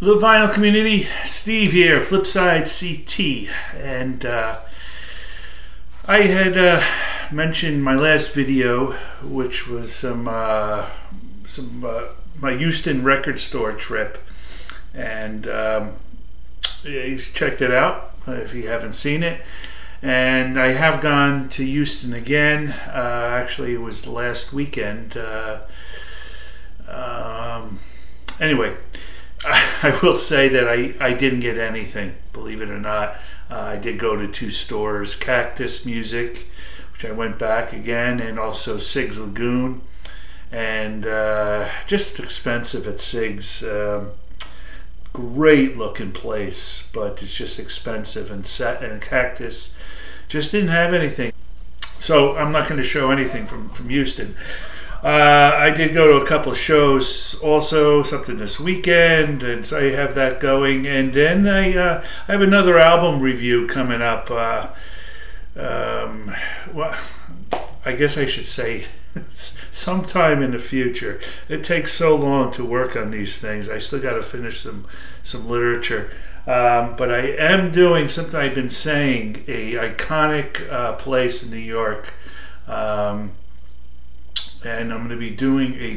Hello vinyl community, Steve here, FlipSideCT, and I had mentioned my last video, which was my Houston record store trip, and you checked it out if you haven't seen it. And I have gone to Houston again. Actually, it was last weekend. Anyway, I will say that I didn't get anything, believe it or not. I did go to two stores, Cactus Music, which I went back again, and also Sig's Lagoon. And just expensive at Sig's. Great looking place, but it's just expensive, and Cactus just didn't have anything. So I'm not going to show anything from Houston. I did go to a couple of shows, also something this weekend, and so I have that going. And then I have another album review coming up. Well, I guess I should say sometime in the future. It takes so long to work on these things. I still got to finish some literature. But I am doing something I've been saying, a iconic place in New York. And I'm going to be doing a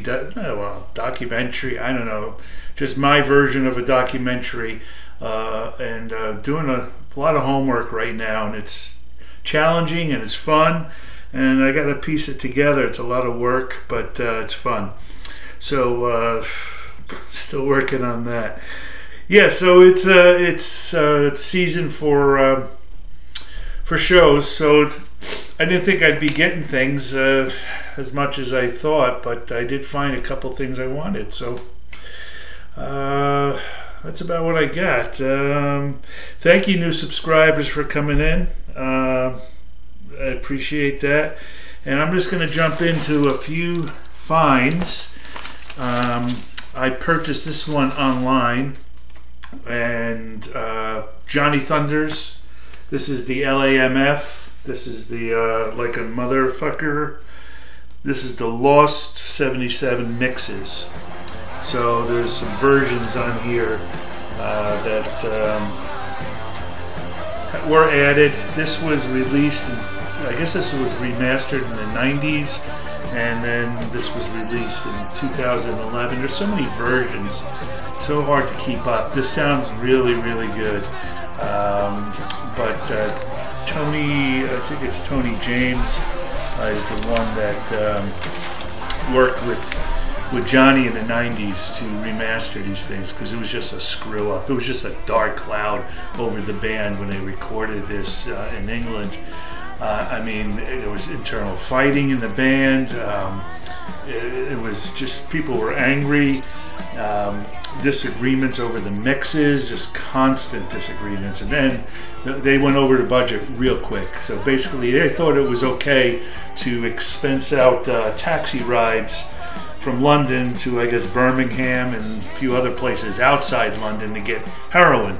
documentary. I don't know, just my version of a documentary, and doing a lot of homework right now, and it's challenging and it's fun, and I got to piece it together. It's a lot of work, but it's fun. So still working on that. Yeah, so it's season for shows. So I didn't think I'd be getting things as much as I thought, but I did find a couple things I wanted. So that's about what I got. Thank you, new subscribers, for coming in. I appreciate that. And I'm just going to jump into a few finds. I purchased this one online, and Johnny Thunders. This is the LAMF. This is the Like a Motherfucker. This is the Lost 77 mixes. So there's some versions on here that were added. This was released, I guess this was remastered in the 90s, and then this was released in 2011. There's so many versions, so hard to keep up. This sounds really, really good. But Tony, I think it's Tony James, is the one that worked with Johnny in the 90s to remaster these things, because it was just a screw up. It was just a dark cloud over the band when they recorded this in England. I mean, there was internal fighting in the band. It was just, people were angry. Disagreements over the mixes, just constant disagreements, and then they went over the budget real quick. So basically they thought it was okay to expense out taxi rides from London to, I guess, Birmingham and a few other places outside London to get heroin.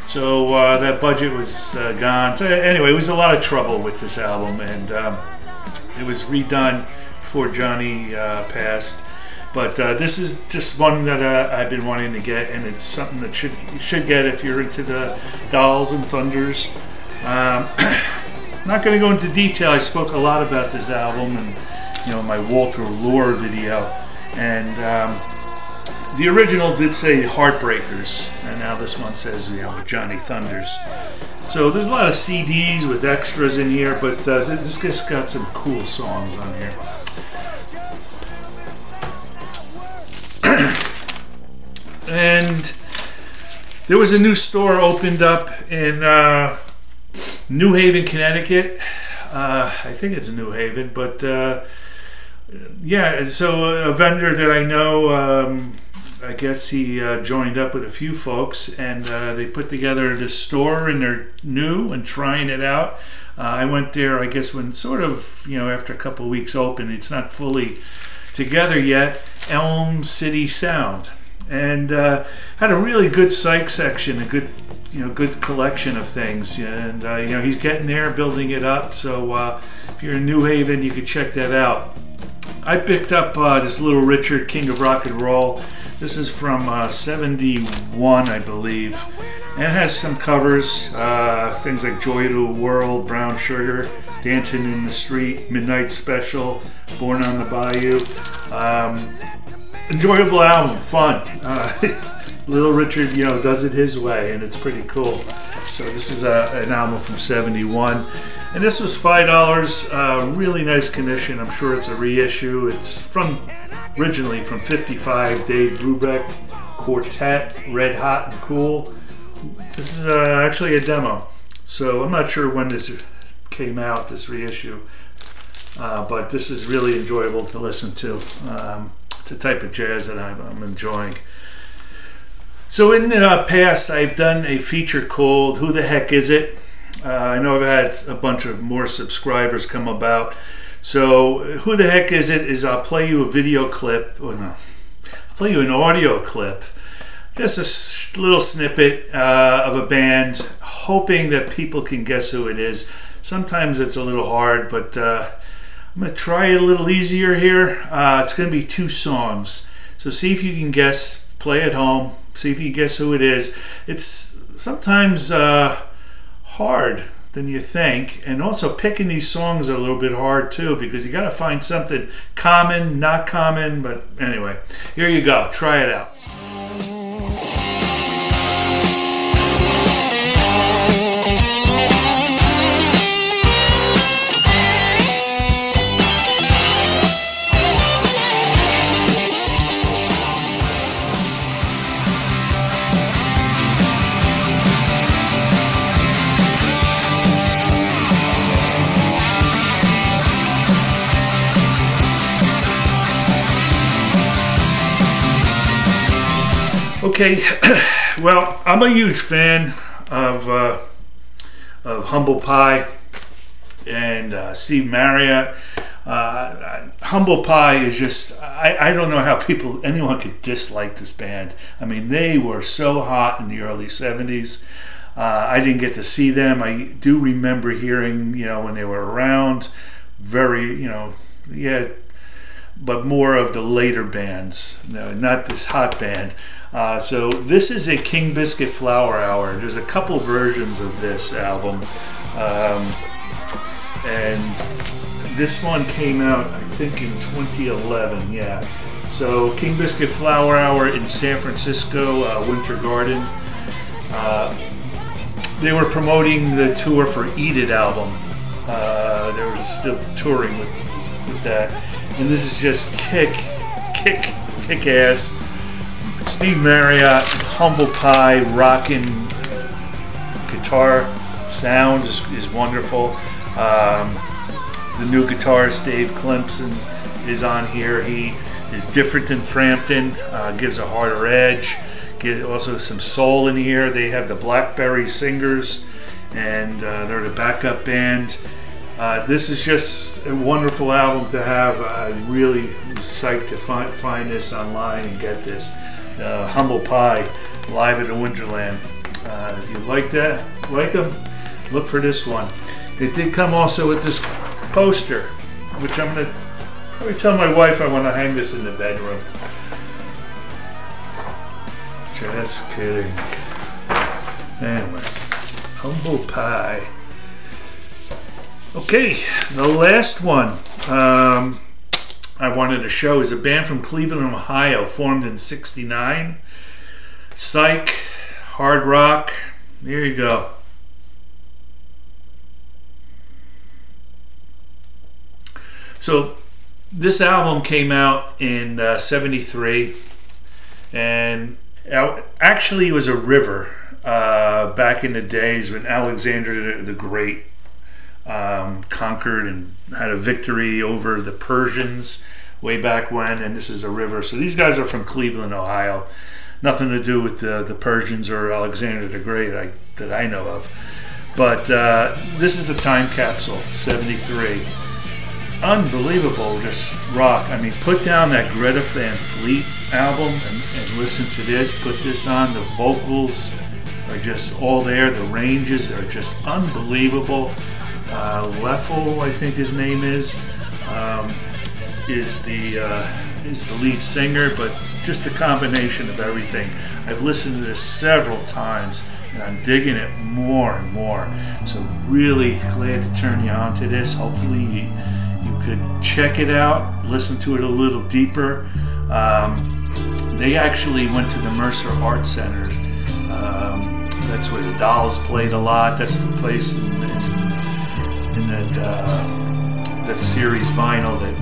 So that budget was gone. So anyway, it was a lot of trouble with this album, and it was redone before Johnny passed. But this is just one that I've been wanting to get, and it's something that you should get if you're into the Dolls and Thunders. Not going to go into detail. I spoke a lot about this album, and my Walter Lure video, and the original did say Heartbreakers, and now this one says Johnny Thunders. So there's a lot of CDs with extras in here, but this just got some cool songs on here. And there was a new store opened up in New Haven, Connecticut. I think it's New Haven, but yeah, so a vendor that I know, I guess he joined up with a few folks, and they put together this store, and they're new and trying it out. I went there, I guess, when sort of, after a couple of weeks open. It's not fully together yet. Elm City Sound, and had a really good psych section, a good good collection of things, and he's getting there, building it up. So if you're in New Haven, you could check that out. I picked up this Little Richard, King of Rock and Roll. This is from 71, I believe. And it has some covers, things like Joy to the World, Brown Sugar, Dancing in the Street, Midnight Special, Born on the Bayou. Enjoyable album, fun. Little Richard, does it his way, and it's pretty cool. So this is an album from 71. And this was $5, really nice condition. I'm sure it's a reissue. It's originally from 55, Dave Brubeck Quartet, Red Hot and Cool. This is actually a demo. So I'm not sure when this came out, this reissue. But this is really enjoyable to listen to. It's a type of jazz that I'm enjoying. So in the past, I've done a feature called Who the Heck Is It? I know I've had a bunch of more subscribers come about. So Who the Heck Is It is I'll play you a video clip, I'll play you an audio clip, just a little snippet of a band, hoping that people can guess who it is. Sometimes it's a little hard, but I'm going to try it a little easier here. It's going to be 2 songs. So see if you can guess, play at home, see if you can guess who it is. It's sometimes hard than you think, and also picking these songs are a little bit hard too, because you got to find something common, not common, but anyway, here you go, try it out. Okay, well, I'm a huge fan of Humble Pie and Steve Marriott. Humble Pie is just, I don't know how anyone could dislike this band. I mean, they were so hot in the early 70s. I didn't get to see them. I do remember hearing, when they were around, very, but more of the later bands, not this hot band. So this is a King Biscuit Flower Hour. There's a couple versions of this album, and this one came out, I think, in 2011. Yeah. So King Biscuit Flower Hour in San Francisco, Winter Garden. They were promoting the tour for Eat It album. They were still touring with that, and this is just kick ass. Steve Marriott, Humble Pie, rockin' guitar sound is wonderful. The new guitarist Dave Clemson is on here. He is different than Frampton, gives a harder edge, also some soul in here. They have the Blackberry Singers, and they're the backup band. This is just a wonderful album to have. I really was psyched to find this online and get this. Humble Pie, live at the Winterland. If you like them, look for this one. It did come also with this poster, which I'm going to probably tell my wife I want to hang this in the bedroom. Just kidding. Anyway, Humble Pie. Okay, the last one I wanted to show is a band from Cleveland, Ohio, formed in '69. Psych, hard rock. There you go. So this album came out in '73, and actually it was a river back in the days when Alexander the Great conquered and had a victory over the Persians way back when, and this is a river. So these guys are from Cleveland, Ohio. Nothing to do with the Persians or Alexander the Great that I know of. But this is a time capsule, '73. Unbelievable, just rock. I mean, put down that Greta Van Fleet album and listen to this. Put this on. The vocals are just all there. The ranges are just unbelievable. Leffel, I think his name is. is the lead singer, but just a combination of everything. I've listened to this several times, and I'm digging it more and more. So really glad to turn you on to this. Hopefully you could check it out, listen to it a little deeper. They actually went to the Mercer Art Center. That's where the Dolls played a lot. That's the place in that series vinyl that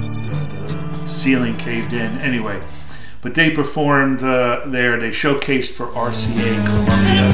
the ceiling caved in. Anyway, but they performed there. They showcased for RCA Columbia.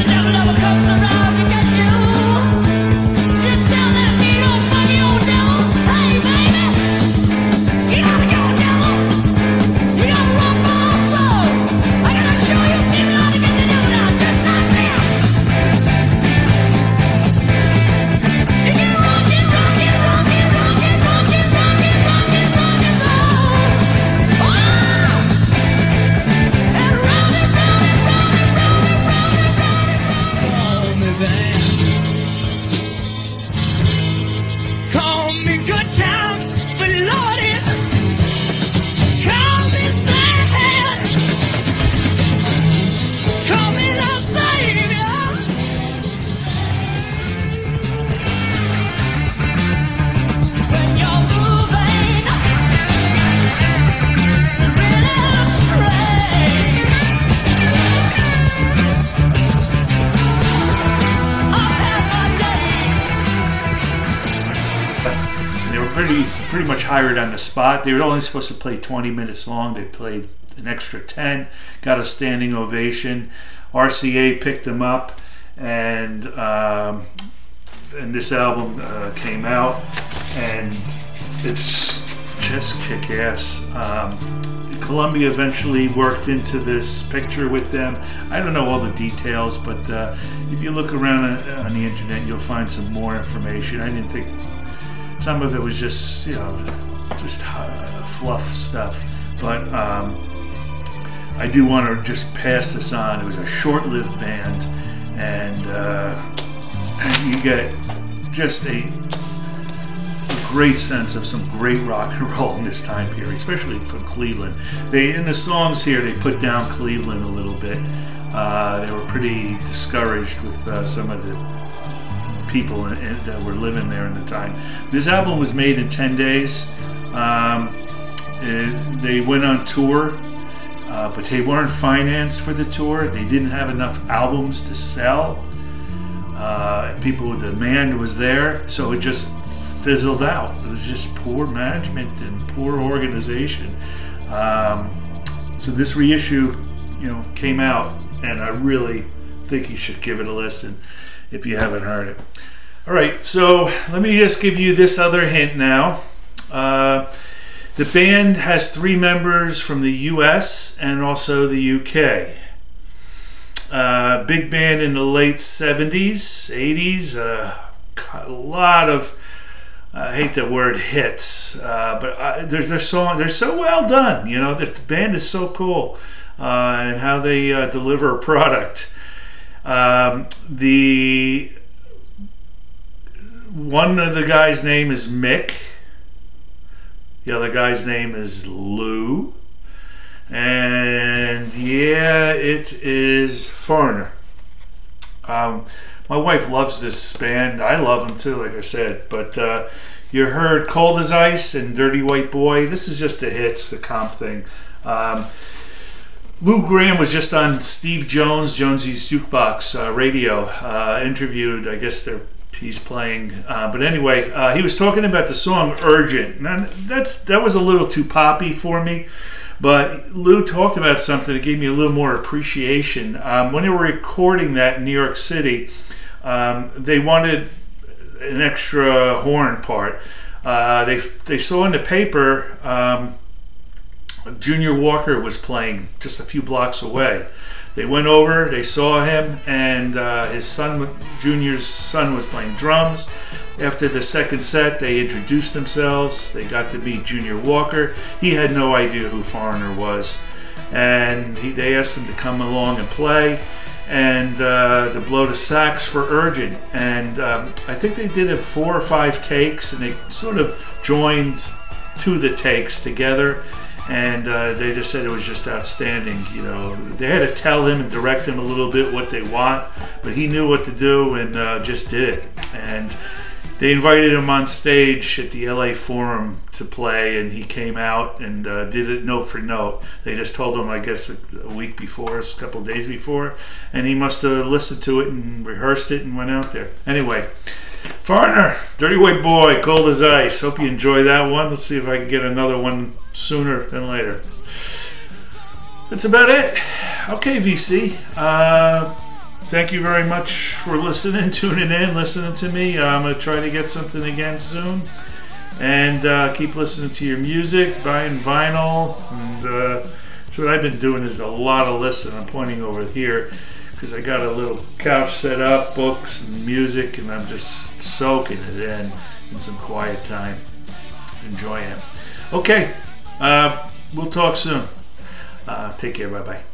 Pretty much hired on the spot. They were only supposed to play 20 minutes long. They played an extra 10, got a standing ovation. RCA picked them up, and this album came out, and it's just kick-ass. Columbia eventually worked into this picture with them. I don't know all the details, but if you look around on the internet, you'll find some more information. I didn't think some of it was just, just fluff stuff. But I do want to just pass this on. It was a short-lived band, and you get just a great sense of some great rock and roll in this time period, especially from Cleveland. In the songs here, they put down Cleveland a little bit. They were pretty discouraged with some of the people that were living there in the time. This album was made in 10 days. They went on tour, but they weren't financed for the tour. They didn't have enough albums to sell. The demand was there, so it just fizzled out. It was just poor management and poor organization. So this reissue, came out, and I really think you should give it a listen if you haven't heard it. All right, so let me just give you this other hint now. The band has 3 members from the US and also the UK. Big band in the late 70s, 80s, a lot of, I hate the word hits, but they're so well done. The band is so cool, and how they deliver a product. One of the guys' name is Mick. The other guy's name is Lou. And yeah, it is Foreigner. My wife loves this band. I love them too, like I said. But you heard Cold as Ice and Dirty White Boy. This is just the hits, the comp thing. Lou Gramm was just on Steve Jonesy's Jukebox radio, interviewed. I guess he's playing. But anyway, he was talking about the song Urgent. Now, that was a little too poppy for me. But Lou talked about something that gave me a little more appreciation. When they were recording that in New York City, they wanted an extra horn part. They saw in the paper Junior Walker was playing just a few blocks away. They went over, they saw him, and his son, Junior's son, was playing drums. After the second set, they introduced themselves. They got to meet Junior Walker. He had no idea who Foreigner was, and they asked him to come along and play and to blow the sax for Urgent. And I think they did it 4 or 5 takes, and they sort of joined two of the takes together, and they just said it was just outstanding. You know, they had to tell him and direct him a little bit what they want, but he knew what to do and just did it. And they invited him on stage at the LA Forum to play, and he came out and did it note for note. They just told him, I guess, a week before, a couple of days before, and he must have listened to it and rehearsed it and went out there. Anyway, Foreigner, Dirty White Boy, Cold as Ice. Hope you enjoy that one. Let's see if I can get another one sooner than later. That's about it. Okay, VC. Thank you very much for listening, tuning in, listening to me. I'm going to try to get something again soon. And keep listening to your music, buying vinyl. And that's what I've been doing, is a lot of listening. I'm pointing over here because I got a little couch set up, books and music, and I'm just soaking it in some quiet time. Enjoying it. Okay, we'll talk soon. Take care. Bye-bye.